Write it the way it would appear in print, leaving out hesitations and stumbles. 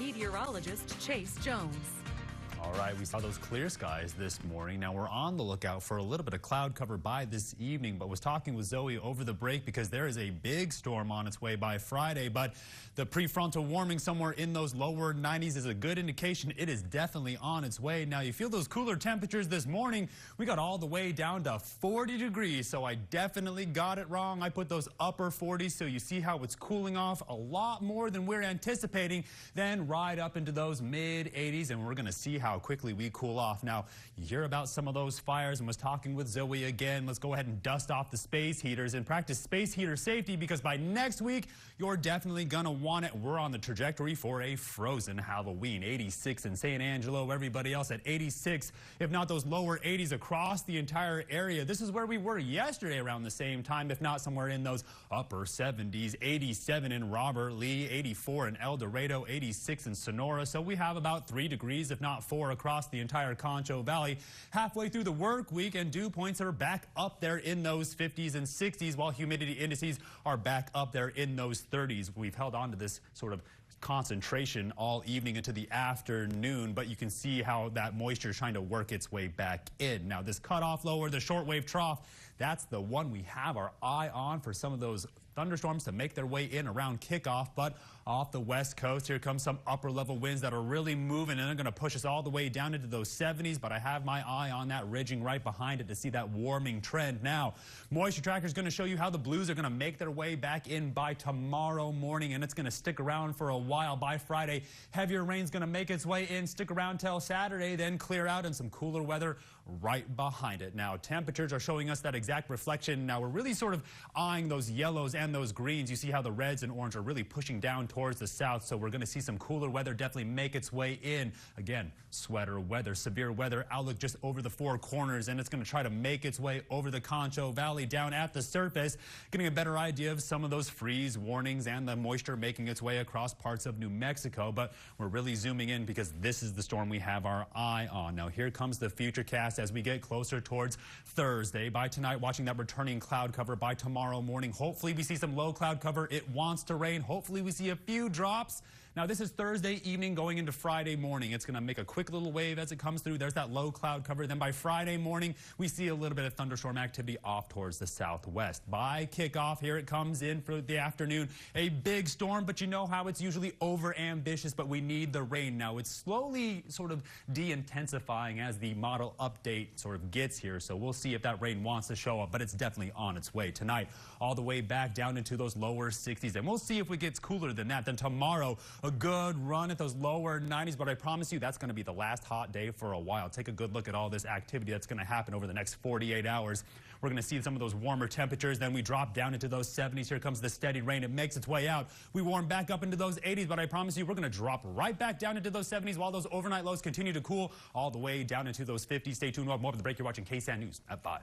meteorologist Chase Jones. All right, we saw those clear skies this morning. Now we're on the lookout for a little bit of cloud cover by this evening, but was talking with Zoe over the break because there is a big storm on its way by Friday. But the prefrontal warming somewhere in those lower 90s is a good indication it is definitely on its way. Now you feel those cooler temperatures this morning. We got all the way down to 40 degrees, so I definitely got it wrong. I put those upper 40s, so you see how it's cooling off a lot more than we're anticipating. Then right up into those mid 80s, and we're going to see how quickly we cool off. Now, you hear about some of those fires and was talking with Zoe again. Let's go ahead and dust off the space heaters and practice space heater safety, because by next week, you're definitely going to want it. We're on the trajectory for a frozen Halloween. 86 in San Angelo, everybody else at 86, if not those lower 80s across the entire area. This is where we were yesterday around the same time, if not somewhere in those upper 70s. 87 in Robert Lee, 84 in El Dorado, 86 in Sonora. So we have about 3 degrees, if not 4, across the entire Concho Valley. Halfway through the work week, and dew points are back up there in those 50s and 60s, while humidity indices are back up there in those 30s. We've held on to this sort of concentration all evening into the afternoon, but you can see how that moisture is trying to work its way back in. Now this cutoff lower, the shortwave trough, that's the one we have our eye on for some of those thunderstorms to make their way in around kickoff. But off the west coast, here comes some upper level winds that are really moving, and they're going to push us all the way down into those 70s. But I have my eye on that ridging right behind it to see that warming trend. Now, moisture tracker is going to show you how the blues are going to make their way back in by tomorrow morning, and it's going to stick around for a while. By Friday, heavier rain is going to make its way in, stick around till Saturday, then clear out, and some cooler weather right behind it. Now, temperatures are showing us that exact reflection. Now, we're really sort of eyeing those yellows and those greens. You see how the reds and orange are really pushing down towards the south, so we're going to see some cooler weather definitely make its way in. Again, sweater weather, severe weather outlook just over the four corners, and it's going to try to make its way over the Concho Valley down at the surface, getting a better idea of some of those freeze warnings and the moisture making its way across parts of New Mexico. But we're really zooming in because this is the storm we have our eye on. Now here comes the futurecast as we get closer towards Thursday. By tonight, watching that returning cloud cover. By tomorrow morning, hopefully we see some low cloud cover. It wants to rain. Hopefully we see a few drops. Now this is Thursday evening going into Friday morning. It's going to make a quick little wave as it comes through. There's that low cloud cover. Then by Friday morning, we see a little bit of thunderstorm activity off towards the southwest. By kickoff, here it comes in for the afternoon. A big storm, but you know how it's usually over ambitious, but we need the rain now. It's slowly sort of de-intensifying as the model update sort of gets here. So we'll see if that rain wants to show up, but it's definitely on its way tonight, all the way back down into those lower 60s. And we'll see if it gets cooler than that. Then tomorrow, a good run at those lower 90s, but I promise you that's going to be the last hot day for a while. Take a good look at all this activity that's going to happen over the next 48 hours. We're going to see some of those warmer temperatures. Then we drop down into those 70s. Here comes the steady rain. It makes its way out. We warm back up into those 80s, but I promise you we're going to drop right back down into those 70s while those overnight lows continue to cool all the way down into those 50s. Stay tuned. We'll have more of the break. You're watching KSAN News at 5.